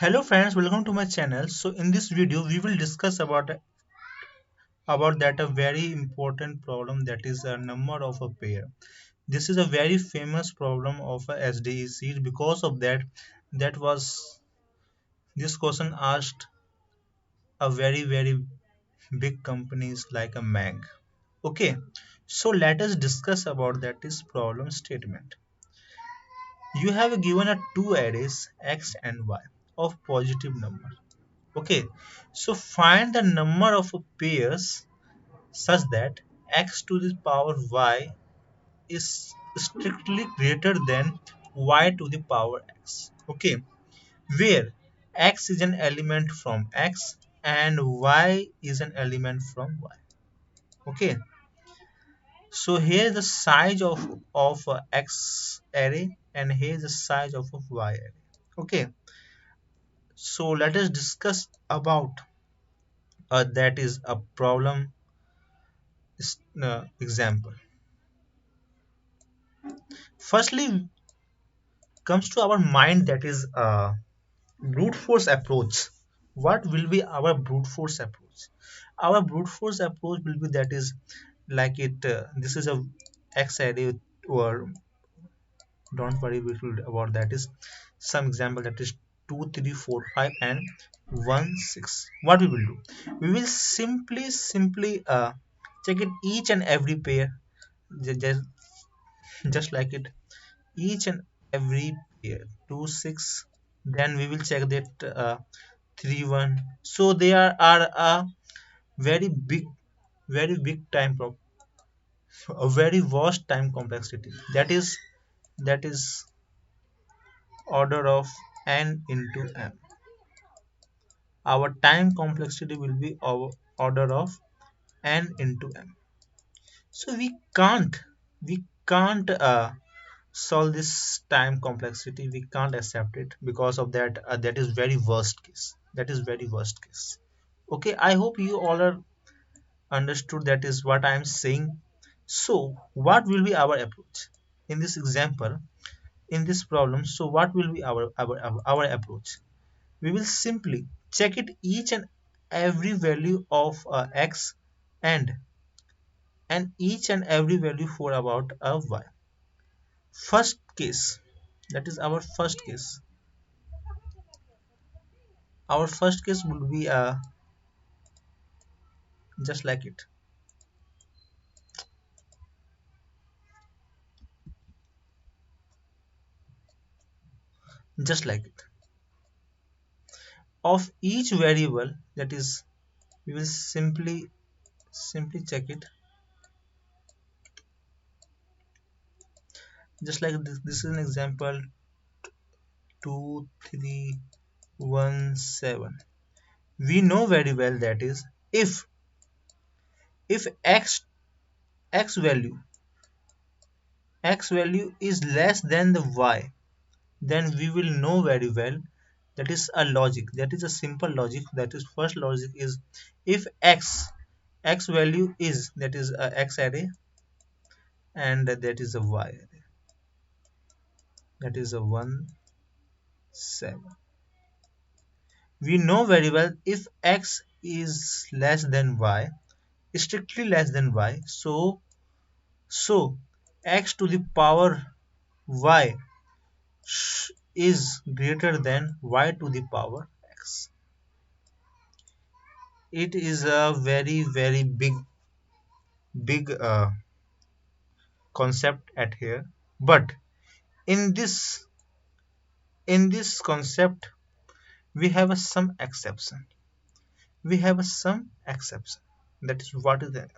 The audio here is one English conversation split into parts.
Hello friends, welcome to my channel. So in this video we will discuss about that a very important problem, that is a number of a pair. This is a very famous problem of a SDE series. Because of that was this question asked a very big companies like a MAANG. Okay, so let us discuss about that is problem statement. You have given a two arrays x and y of positive number. Okay, so find the number of pairs such that x to the power y is strictly greater than y to the power x. Okay, where x is an element from x and y is an element from y. Okay, so here is the size of x array and here is the size of a y array. Okay, so let us discuss about that is a problem example. Firstly comes to our mind that is brute force approach. What will be our brute force approach? Our brute force approach will be that is like it this is a x array, or don't worry we will about that is some example, that is 2 3 4 5 and 1 6. What we will do, we will simply check it each and every pair, just, just like it, each and every pair 2 6, then we will check that 3 1. So there are a very big time a very vast time complexity, that is order of n into m. Our time complexity will be our order of n into m. So we can't solve this time complexity. We can't accept it. Because of that, that is very worst case, okay, I hope you all are understood that is what I am saying. So what will be our approach in this example, in this problem? So what will be our approach? We will simply check it each and every value of x and each and every value for about y. First case, that is our first case would be just like it, just like it, of each variable, that is we will simply check it just like this is an example 2317. We know very well that is if x value is less than the y, then we will know very well, that is a logic, that is a simple logic, that is first logic is, if x value is, that is a x array and that is a y array, that is a 1 7. We know very well, if x is less than y, strictly less than y, so x to the power y is greater than y to the power x. It is a very big concept at here, but in this concept we have some exception. That is what is that?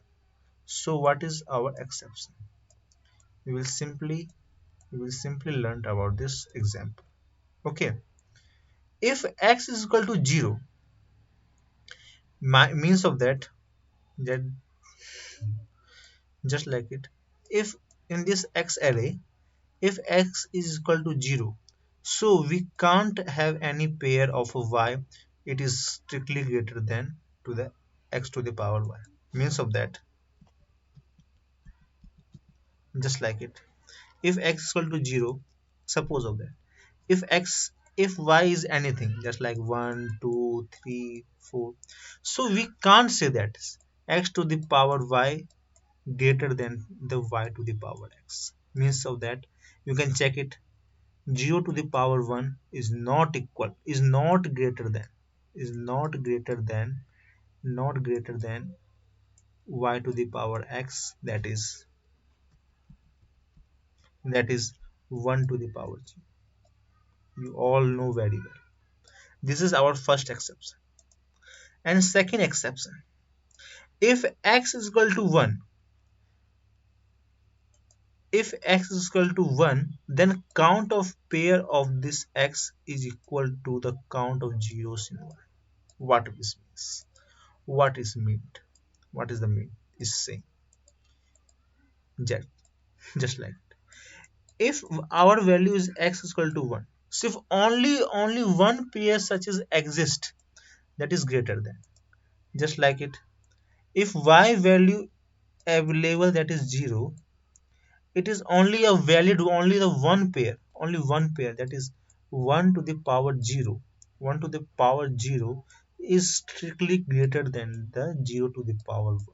So what is our exception? We will simply learn about this example. Okay, if x is equal to 0, means of that just like it, if in this x array, if x is equal to 0, so we can't have any pair of y, it is strictly greater than to the x to the power y. Means of that, just like it, if x is equal to 0, suppose of that, if x if y is anything just like 1 2 3 4, so we can't say that x to the power y greater than the y to the power x. Means of that, you can check it. 0 to the power 1 is not equal, is not greater than y to the power x, that is 1 to the power g. You all know very well. This is our first exception. And second exception, if x is equal to 1, if x is equal to 1, then count of pair of this x is equal to the count of zeros in y. What this means? What is meant? What is the mean? Is saying just, just like if our value is x is equal to 1, so if only one pair such as exist, that is greater than, just like it, if y value available, that is 0, it is only a valid only the one pair, that is 1 to the power 0. 1 to the power 0 is strictly greater than the 0 to the power 1.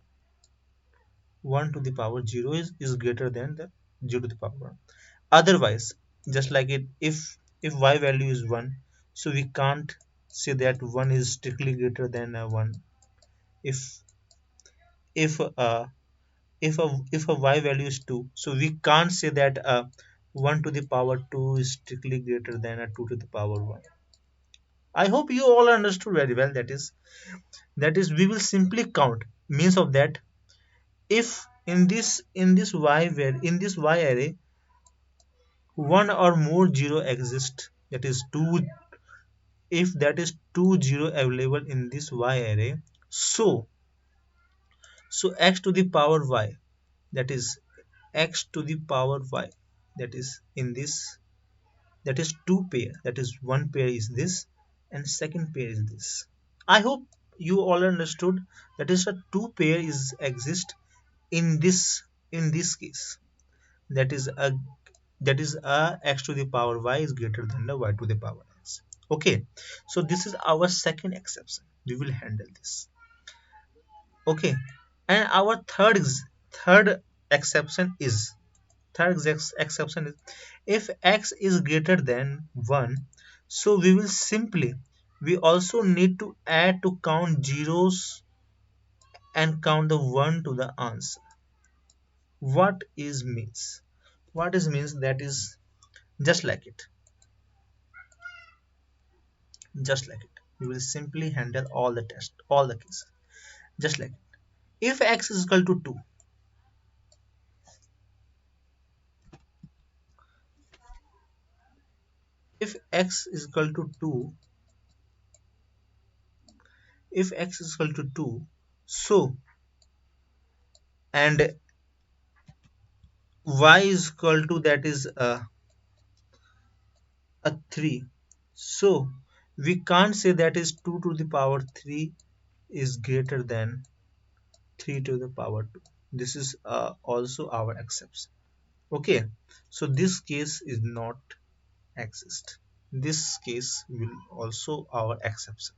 1 to the power 0 is greater than the 0 to the power 1. Otherwise, just like it, if y value is 1, so we can't say that 1 is strictly greater than 1. If if uh, if a if a y value is 2, so we can't say that 1 to the power 2 is strictly greater than a 2 to the power 1. I hope you all understood very well. That is we will simply count. Means of that, if in this y array one or more zero exist, that is 2, if that is 2 zero available in this y array, so x to the power y, that is x to the power y, that is in this, that is two pair, that is one pair is this and second pair is this. I hope you all understood. That is a two pair is exist in this case, that is a x to the power y is greater than the y to the power x. Okay, so this is our second exception. We will handle this. Okay, and our third exception is exception is, if x is greater than 1, so we also need to add to count zeros and count the 1 to the answer. What is means that is just like it, we will simply handle all the cases just like it. If x is equal to 2, if x is equal to 2 if x is equal to 2, so and y is equal to, that is a 3, so we can't say that is 2 to the power 3 is greater than 3 to the power 2. This is also our exception. Okay, so this case is not exist. This case will also our exception.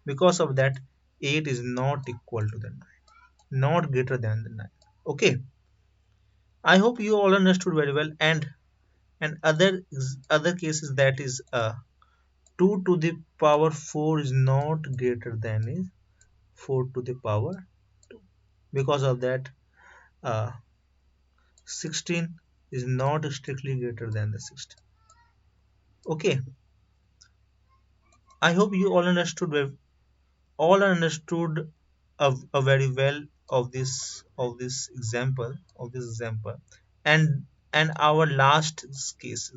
Because of that, 8 is not equal to the 9, not greater than the 9. Okay, I hope you all understood very well. And other cases, that is 2 to the power 4 is not greater than is 4 to the power 2. Because of that, 16 is not strictly greater than the 16. Okay, I hope you all understood very well of this example. And our last case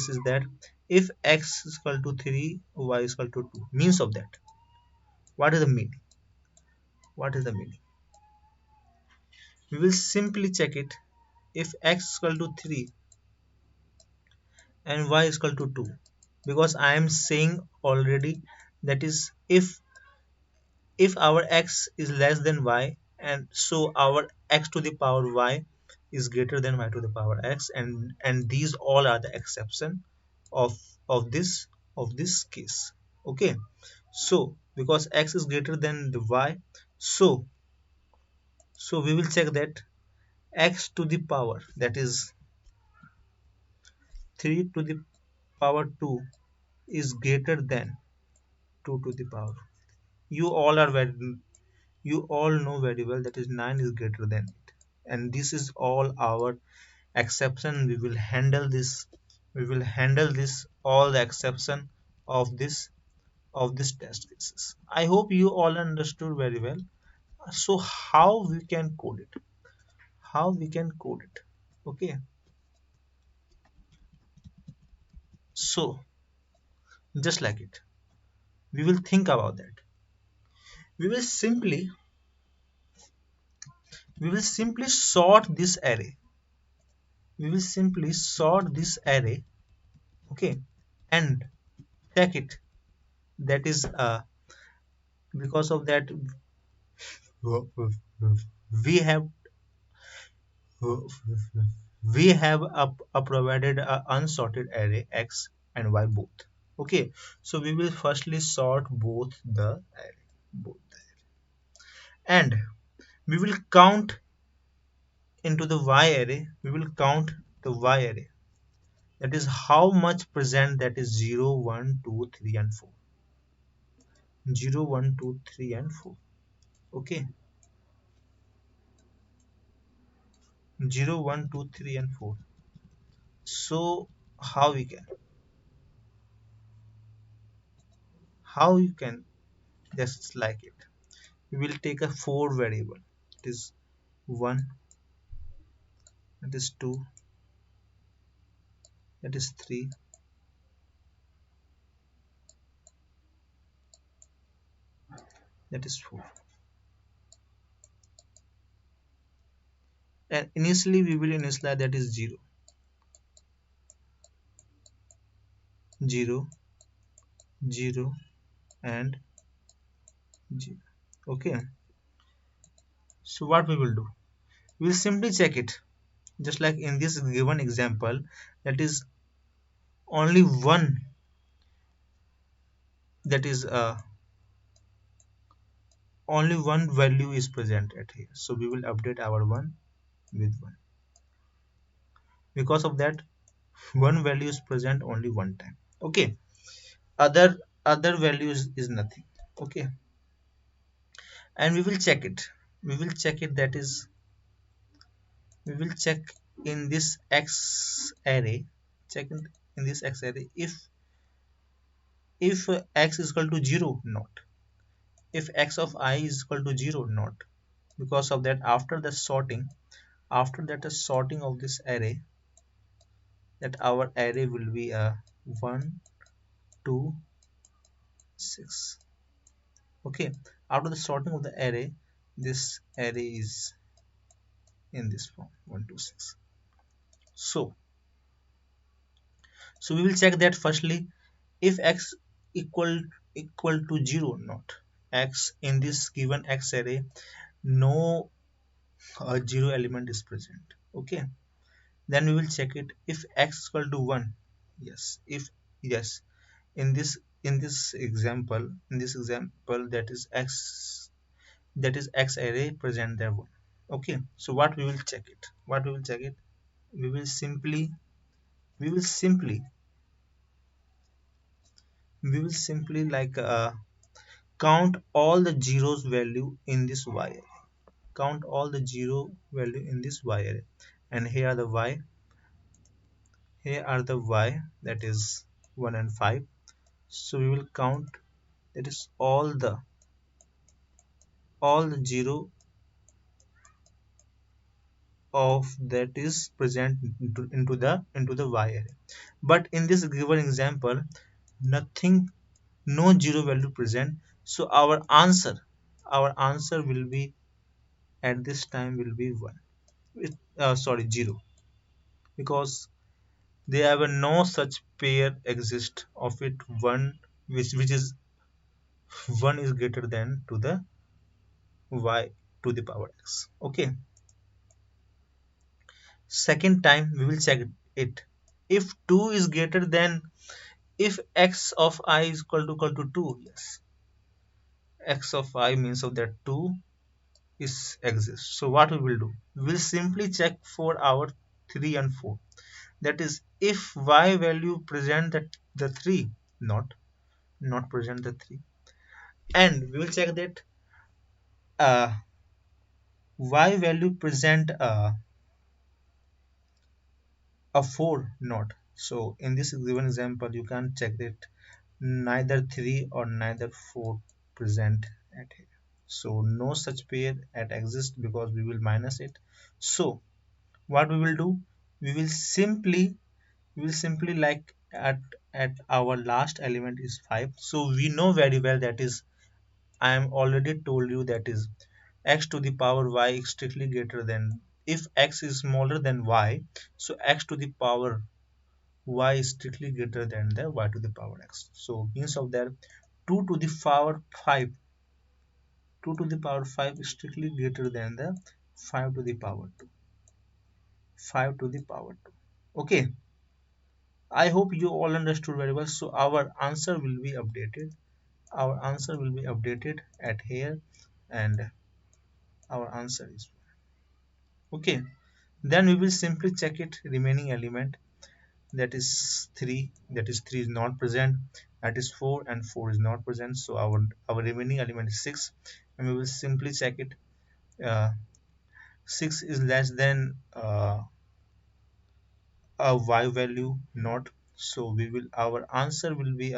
is that if x is equal to 3, y is equal to 2. Means of that, what is the meaning? We will simply check it. If x is equal to 3 and y is equal to 2, because I am saying already, that is if our x is less than y, and so our x to the power y is greater than y to the power x, and these all are the exception of of this of this case. Okay, so because x is greater than the y, so we will check that x to the power, that is 3 to the power 2, is greater than 2 to the power. You all are very, you all know very well that is 9 is greater than it, and this is all our exception. We will handle this, all the exception of this test cases. I hope you all understood very well. So how we can code it, okay. So just like it, we will think about that. We will simply sort this array. Okay, and check it. That is because of that we have a provided a unsorted array x and y both. Okay, so we will firstly sort both the array, both the and we will count into the y array. We will count the y array, that is how much present, that is 0 1 2 3 and 4. 0 1 2 3 and 4. Okay, 0 1 2 3 and 4. So how we can, just like it, we will take a 4 variable. It is 1, that is 2, that is 3, that is 4. And initially we will initialize, that is 0 0 0 and 0. Okay, so what we will do, we will simply check it, just like in this given example, that is only one, that is only one value is present at here, so we will update our 1 with 1. Because of that, one value is present only one time. Okay, other values is nothing. Okay, and we will check it, that is, we will check in this x array, check in this x array, if x is equal to 0, not, if x of I is equal to 0, not. Because of that, after the sorting, the sorting of this array, that our array will be a 1 2 6. Okay, after the sorting of the array, this array is in this form 1 2 6. So we will check that firstly, if x equal to 0, not, x in this given x array, no 0 element is present. Okay, then we will check it, if x equal to 1, yes, if yes, in this example, that is x, array present there 1. Okay, so what we will check it, we will simply we will simply like count all the zeros value in this y array. Count all the zero value in this y array, and here are the y, that is 1 and 5. So we will count, that is all the zero of that is present into the y array. But in this given example, nothing, no zero value present, so our answer will be, at this time, will be 1. Sorry, 0, because there have no such pair exist of it, 1, which is 1 is greater than to the y to the power x. Okay, second time we will check it, if 2 is greater than, if x of I is equal to 2, yes, x of I means of that 2 is exists. So what we will do, we will simply check for our 3 and 4, that is if y value present that the 3, not present the 3, and we will check that uh, y value present a 4, not. So in this given example you can check that neither 3 or neither 4 present at here, so no such pair at exist because we will minus it. So what we will do, we will simply like at our last element is 5, so we know very well that is, I am already told you that is x to the power y is strictly greater than, if x is smaller than y, so x to the power y is strictly greater than the y to the power x. So means of that 2 to the power 5, 2 to the power 5 is strictly greater than the 5 to the power 2, 5 to the power 2. Okay, I hope you all understood very well. So our answer will be updated. Our answer will be updated at here, and our answer is okay. Then we will simply check it remaining element, that is 3, that is 3 is not present, that is 4 and 4 is not present, so our remaining element is 6, and we will simply check it. uh, 6 is less than a y value, not, so we will, our answer will be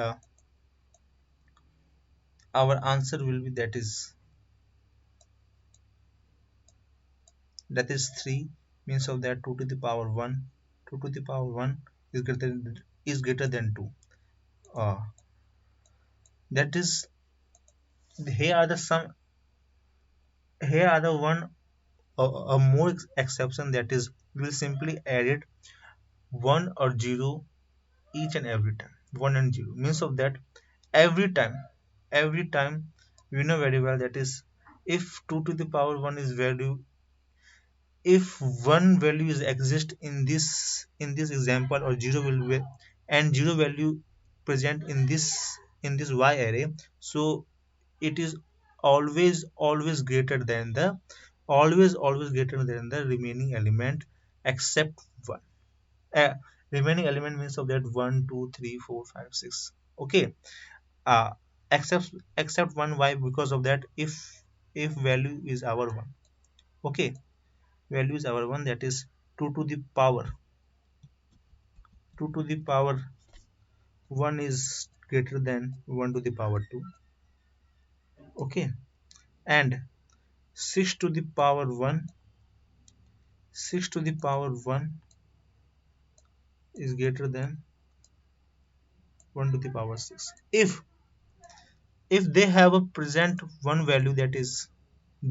that is 3, means of that 2 to the power 1, 2 to the power 1 is greater than 2. uh, that is, here are the some, here are the one, a more exception, that is we will simply add it 1 or 0 each and every time. 1 and 0 means of that every time, every time we know very well that is, if 2 to the power 1 is value, if one value is exist in this example, or 0 will be, and 0 value present in this y array, so it is always greater than the, always greater than the remaining element except 1. uh, Remaining element means of that 1 2 3 4 5 6. Okay, uh except one. Why? Because of that, if value is our 1. Okay, value is our 1, that is 2 to the power, 2 to the power 1 is greater than 1 to the power 2. Okay, and 6 to the power 1, 6 to the power 1 is greater than 1 to the power 6. If they have a present one value, that is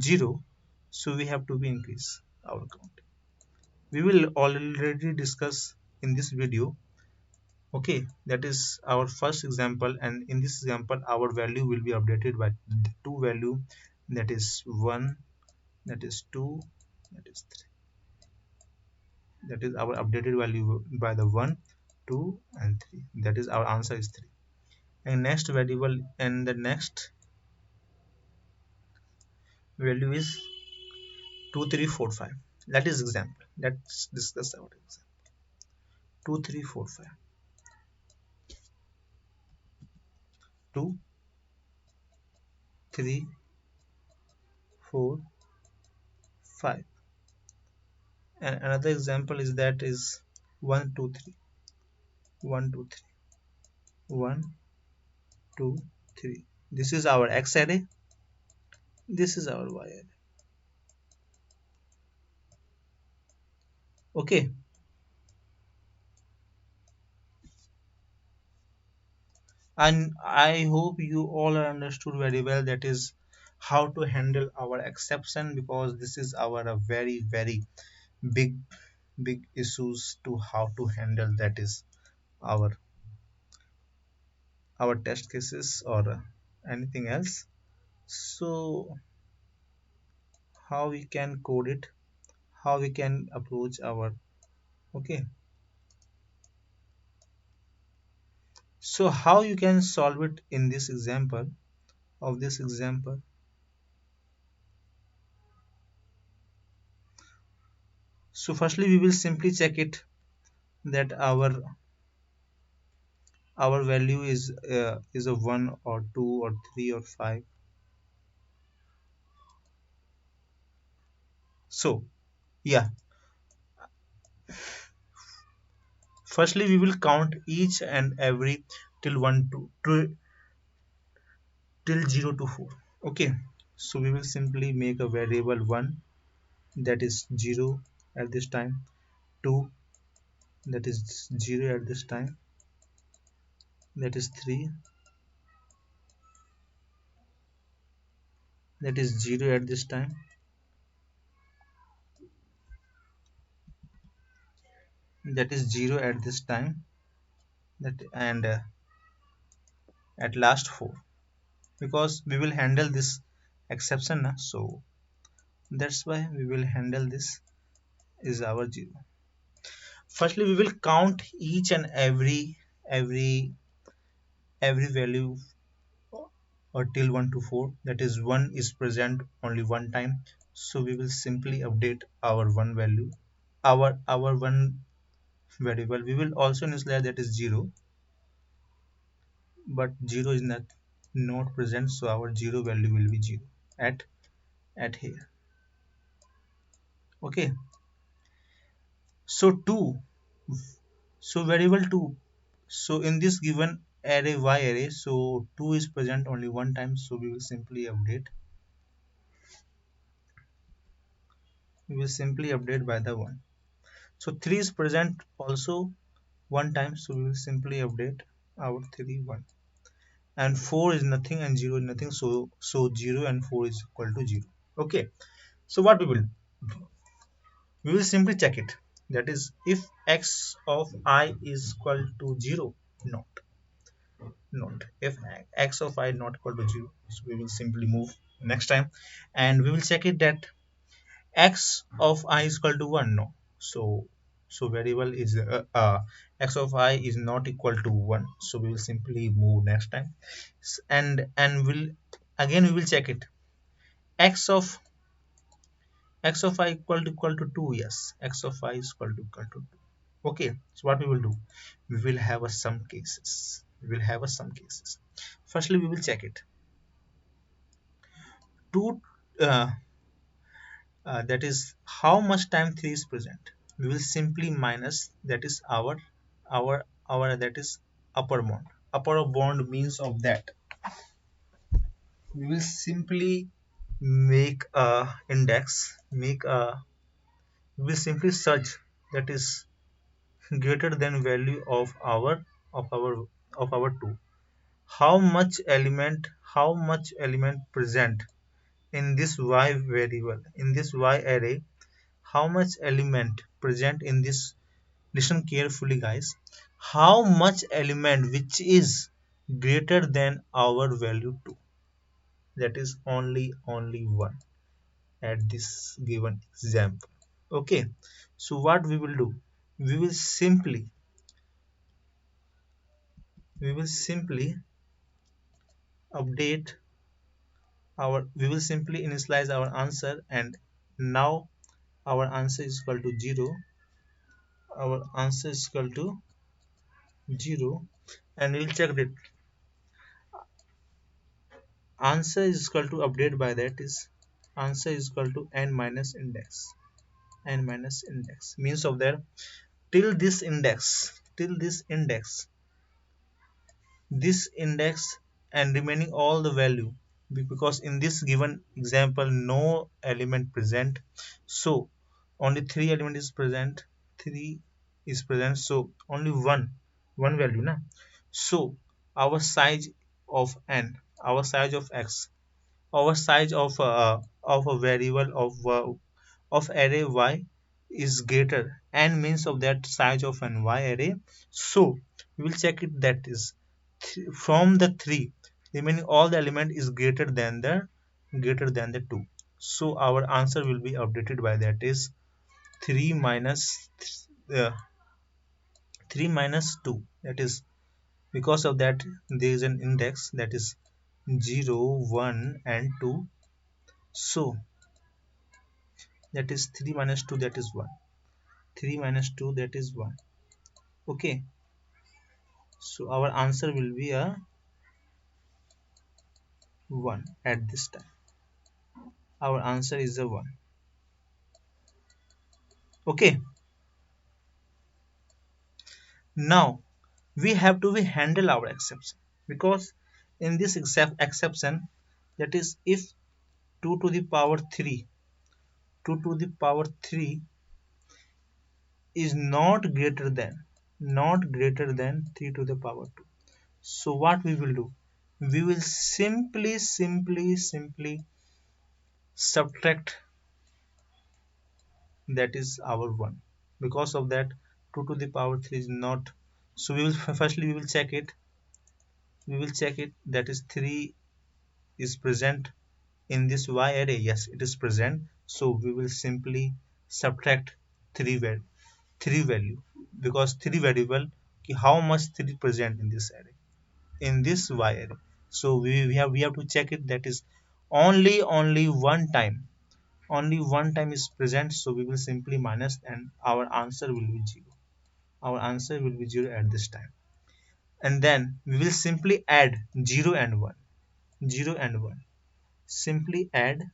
0, so we have to be increase our count. We will already discuss in this video. Okay, that is our first example, and in this example our value will be updated by the two value, that is 1, that is 2, that is 3. That is our updated value by the 1, 2 and 3. That is our answer is 3. And next variable, and the next value is 2 3 4 5. That is example. Let's discuss our example. 2 3 4 5. 2 3 4 5. And another example is that is 1 2 3, 1 2 3, 1 2 3. This is our x array, this is our y array. Okay, and I hope you all are understood very well, that is how to handle our exception, because this is our a very big issues to how to handle, that is our test cases or anything else. So how we can code it, how we can approach our, okay, So how you can solve it in this example? Of this example, so firstly we will simply check it that our value is a 1 or 2 or 3 or 5. So yeah, firstly we will count each and every till 1 to till 0 to 4. Okay, so we will simply make a variable 1, that is 0 at this time, 2, that is 0 at this time, that is 3, that is 0 at this time, that is 0 at this time, that and at last 4, because we will handle this exception na, so that's why we will handle this is our 0. Firstly we will count each and every value or till 1 to 4, that is 1 is present only one time, so we will simply update our one value, our one variable. We will also initialize that is 0, but 0 is not present, so our 0 value will be 0 at here. Okay, so 2, so variable 2, so in this given array y array, so 2 is present only one time, so we will simply update, by the 1. So 3 is present also one time, so we will simply update our 3 1, and 4 is nothing and 0 is nothing, so 0 and 4 is equal to 0. Okay, so what we will simply check it, that is if x of I is equal to 0, not if x of I not equal to 0, so we will simply move next time, and we will check it that x of I is equal to 1, no, so variable is x of I is not equal to 1, so we will simply move next time. And will again we will check it, x of I equal to 2, yes, x of I is equal to 2. Okay, so what we will do, we will have a some cases, firstly we will check it, 2, uh, that is how much time 3 is present, we will simply minus, that is our that is upper bound means of that, we will simply make a index, we will simply search, that is greater than value of our of our 2, how much element present in this y variable, in this y array, how much element present in this, listen carefully guys, how much element which is greater than our value 2, that is only 1 at this given example. Okay, so what we will do, we will simply we will simply update we will simply initialize our answer, and now our answer is equal to 0, our answer is equal to 0, and we'll check it, answer is equal to update by that is answer is equal to n minus index means of that, till this index and remaining all the value, because in this given example no element present, so only 3 element is present, 3 is present, so only one value na, so our size of n, our size of x, our size of a variable of array y is greater, n means of that size of an y array, so we will check it, that is from the 3 remaining all the element is greater than the 2, so our answer will be updated by that is 3 minus uh, 3 minus 2, that is Because of that, there is an index that is 0, 1 and 2. So that is 3 minus 2, that is 1. 3 minus 2, that is 1. Okay, so our answer will be a 1 at this time. Our answer is a 1. Okay, now we have to handle our exception, because in this exception, that is, if 2 to the power 3, 2 to the power 3 is not greater than 3 to the power 2. So what we will do, we will simply subtract, that is our 1. Because of that, 2 to the power 3 is not. So we will firstly we will check it, that is 3 is present in this y array. Yes, it is present. So we will simply subtract 3 value, 3 value, because 3 variable, how much 3 present in this array, in this y array. So we have to check it, that is only one time, only one time is present. So we will simply minus, and our answer will be 0. Our answer will be 0 at this time. And then we will simply add 0 and 1, 0 and 1, simply add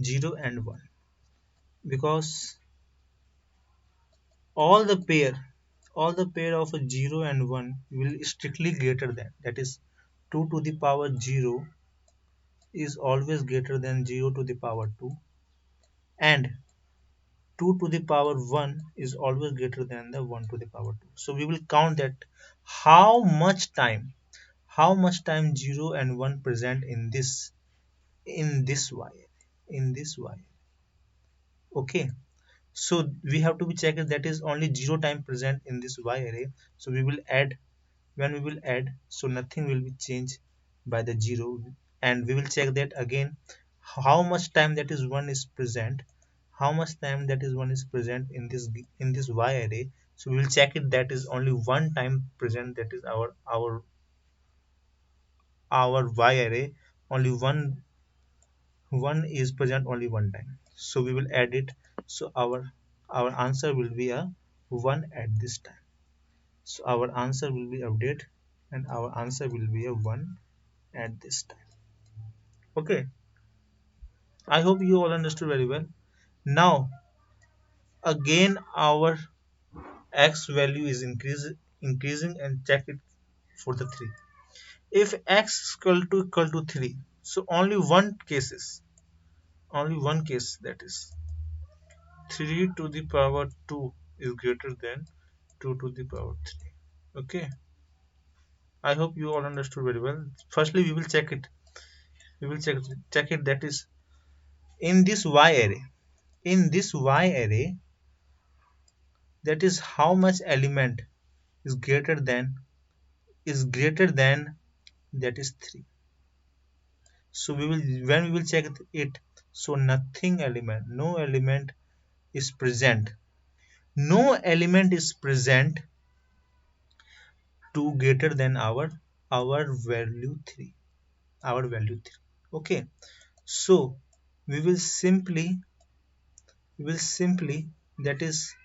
0 and 1, because all the pair all the pair of a 0 and 1 will strictly greater than, that is, 2 to the power 0 is always greater than 0 to the power 2, and 2 to the power 1 is always greater than the 1 to the power 2. So we will count that how much time 0 and 1 present in this y, in this y. Okay, so we have to be checked, that is only 0 time present in this y array. So we will add, when we will add, so nothing will be changed by the 0, and we will check that again, how much time that is 1 is present, how much time that is 1 is present in this y array. So we will check it, that is only one time present, that is our y array, only one is present only one time. So we will add it. So our answer will be a 1 at this time. So our answer will be update, and our answer will be a 1 at this time. Okay, I hope you all understood very well. Now again our x value is increasing, and check it for the 3. If x is equal to 3, so only one case, that is 3 to the power 2 is greater than 2 to the power 3. Okay, I hope you all understood very well. Firstly, we will check it, that is, in this y array, in this y array, that is how much element is greater than that is 3. So when we will check it, so no element is present, no element is present to greater than our value 3, our value 3. Okay, so we will simply that is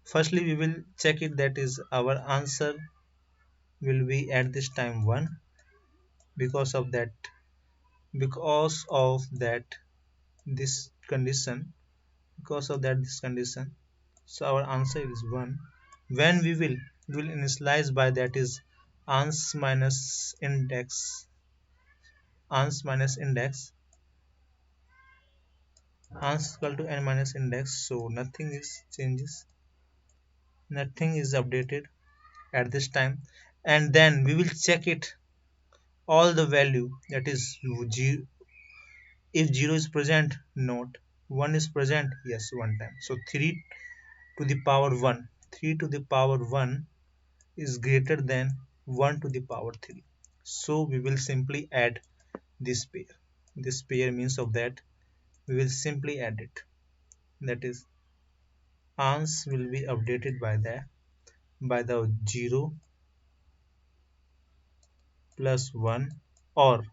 firstly we will check it, that is our answer will be at this time 1. because of that because of that this condition, this condition, so our answer is 1. When we will initialize by, that is, ans minus index, ans minus index ans equal to n minus index. So nothing is updated at this time. And then we will check it, all the value, that is if 0 is present, not 1 is present, yes, one time. So 3 to the power 1, 3 to the power 1 is greater than 1 to the power 3. So we will simply add this pair. This pair means of that we will simply add it, that is ans will be updated by the 0 plus 1, or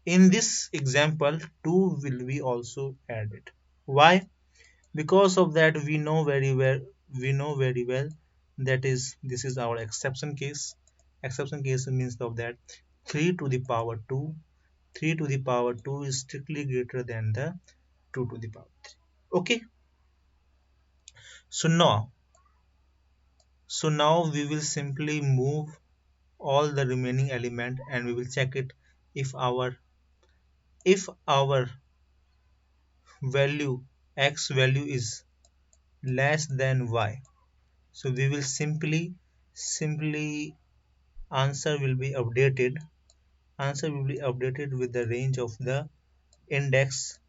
in this example 2 will be also added. Why? Because of that we know very well that is this is our exception case. Exception case means of that 3 to the power 2, 3 to the power 2 is strictly greater than the 2 to the power 3. Okay, so now we will simply move all the remaining element and we will check it if our value x value is less than y. So we will simply answer will be updated with the range of the index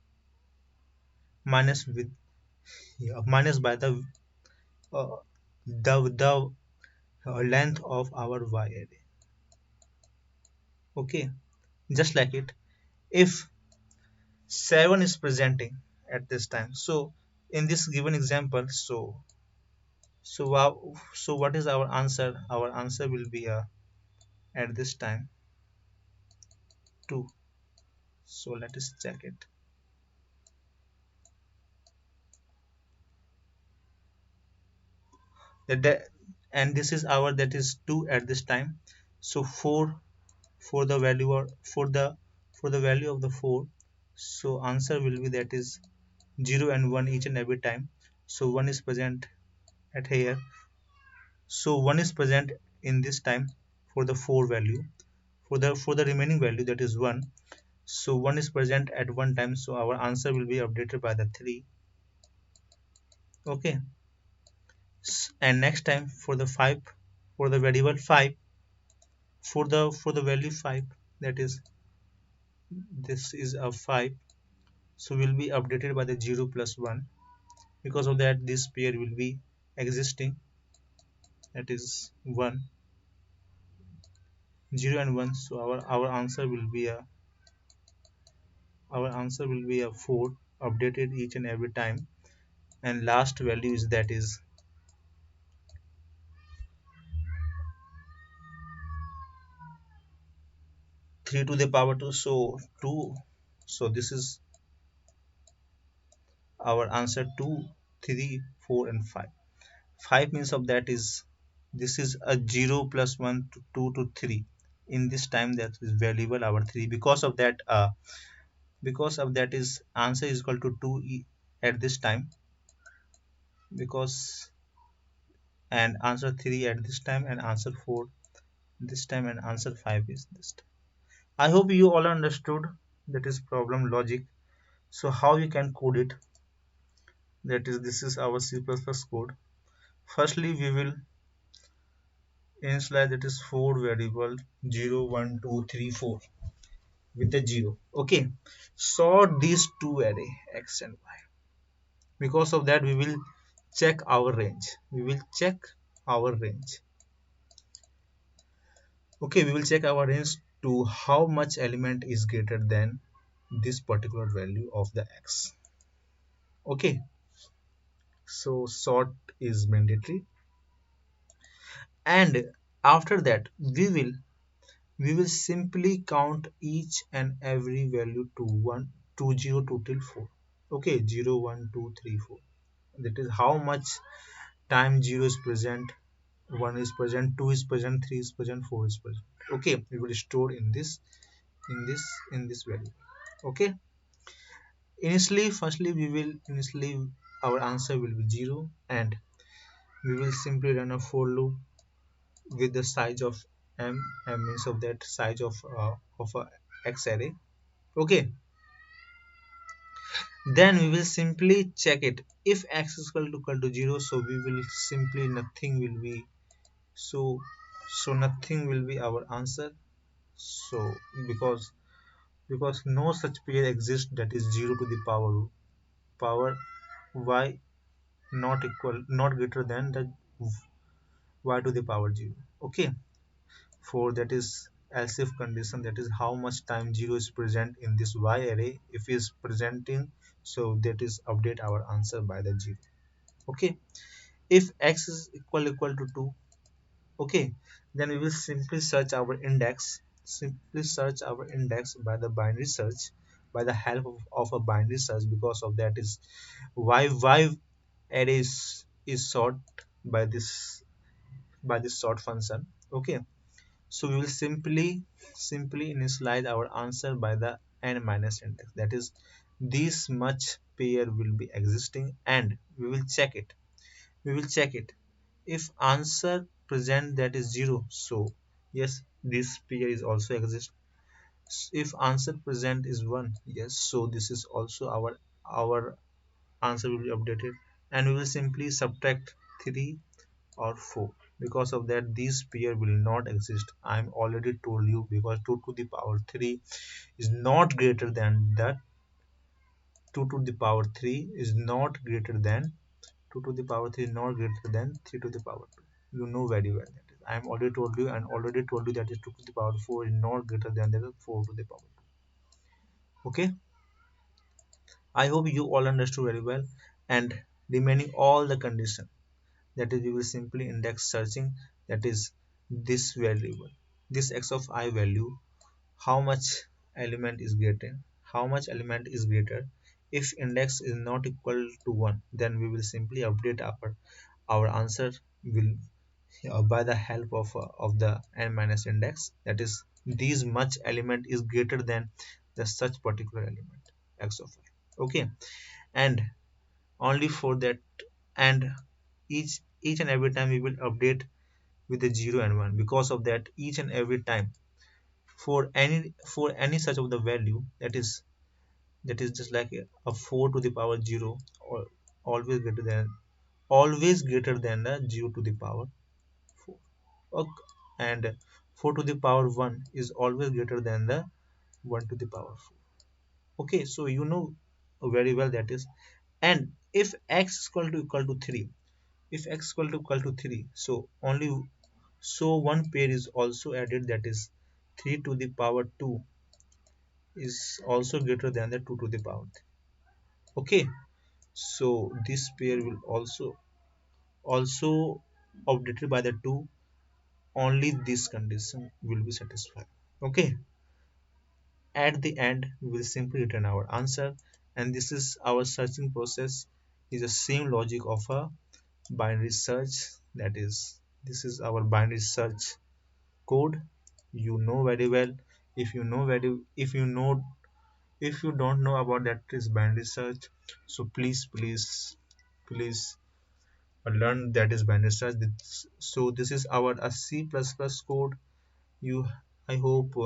minus with minus by uh, the length of our y array. Okay, just like it, if 7 is presenting at this time, so in this given example, so what is our answer? Our answer will be at this time 2. So let us check it. That and this is our that is 2 at this time. So 4 for the value or for the value of the 4, so answer will be that is 0 and 1 each and every time. So 1 is present at here, so 1 is present in this time for the 4 value. For the remaining value, that is 1, so 1 is present at one time, so our answer will be updated by the 3. Okay, and next time for the 5, for the variable 5, for the value 5, that is this is a 5, so will be updated by the 0 plus 1. Because of that this pair will be existing, that is 1, 0 and 1. So our answer will be a 4 updated each and every time, and last value is that is 3 to the power 2. So 2, so this is our answer: 2, 3, 4 and 5. 5 means of that is this is a 0 plus 1 to 2 to 3. In this time that is valuable our 3. Because of that is answer is equal to 2 at this time, because and answer 3 at this time, and answer 4 this time, and answer 5 is this time. I hope you all understood that is problem logic. So how you can code it, that is this is our C++ code. Firstly we will initialize that is 4 variable 0 1 2 3 4 with the 0. Okay, sort these two array x and y. Because of that we will check our range. Okay, we will check our range to how much element is greater than this particular value of the x. Okay, so sort is mandatory, and after that we will simply count each and every value to 1 to 0 to till 4. Okay, 0 1 2 3 4. That is how much time 0 is present, 1 is present, 2 is present, 3 is present, 4 is present. Okay, we will store in this value. Okay, firstly we will initially our answer will be 0, and we will simply run a for loop with the size of m means of that size of a x array. Okay, then we will simply check it. If x is equal to 0, so we will simply nothing will be, so nothing will be our answer. So because no such pair exists that is 0 to the power y not greater than the y to the power 0. Okay, for that is else if condition, that is how much time 0 is present in this y array. If is presenting, so that is update our answer by the 0. Okay, if x is equal to 2, okay, then we will simply search our index, by the binary search, by the help of a binary search. Because of that is why array is sort by this sort function. Okay, so we will simply initialize our answer by the n minus index, that is this much pair will be existing, and we will check it if answer present that is 0, so yes, this pair is also exist. If answer present is 1, yes, so this is also our answer will be updated, and we will simply subtract 3 or 4. Because of that, these pair will not exist. I'm already told you, because 2 to the power 3 is not greater than the 2 to the power 3 is not greater than 2 to the power 3 is not greater than 3 to the power 2. You know very well that is. I am already told you, and already told you that is 2 to the power 4 is not greater than the 4 to the power 2. Okay, I hope you all understood very well. And remaining all the condition, that is we will simply index searching, that is this variable, this x of I value, how much element is greater, if index is not equal to 1, then we will simply update our answer will by the help of the n minus index, that is these much element is greater than the such particular element x of I. Okay, and only for that, and each and every time we will update with the 0 and 1. Because of that, each and every time for any such of the value, that is just like a 4 to the power 0, or always greater than the 0 to the power 4. Okay. And 4 to the power 1 is always greater than the 1 to the power 4. Okay, so you know very well that is. And if x is equal to 3, if x is equal to 3, so only so one pair is also added, that is 3 to the power 2 is also greater than the 2 to the power 3. Okay, so this pair will also updated by the 2, only this condition will be satisfied. Okay, at the end we will simply return our answer, and this is our searching process, is the same logic of a binary search, that is this is our binary search code. You know very well. If you don't know about that is binary search, so please learn that is binary search. So this is our a C++ code. You I hope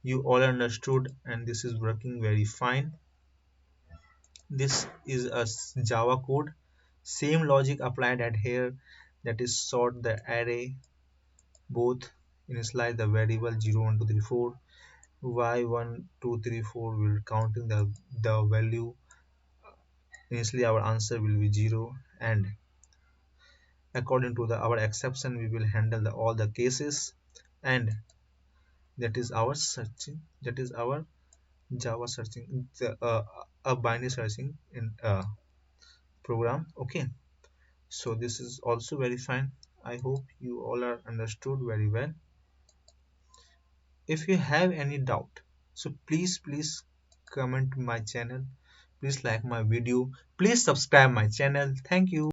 you all understood, and this is working very fine. This is a Java code, same logic applied at here, that is sort the array, both initialize the variable 0 1 2 3 4, y1 2 3 4 will counting the value. Initially our answer will be 0, and according to our exception we will handle all the cases, and that is our searching, that is our Java searching, a binary searching in program. Okay, so this is also very fine. I hope you all are understood very well. If you have any doubt, so please comment my channel, please like my video, please subscribe my channel. Thank you.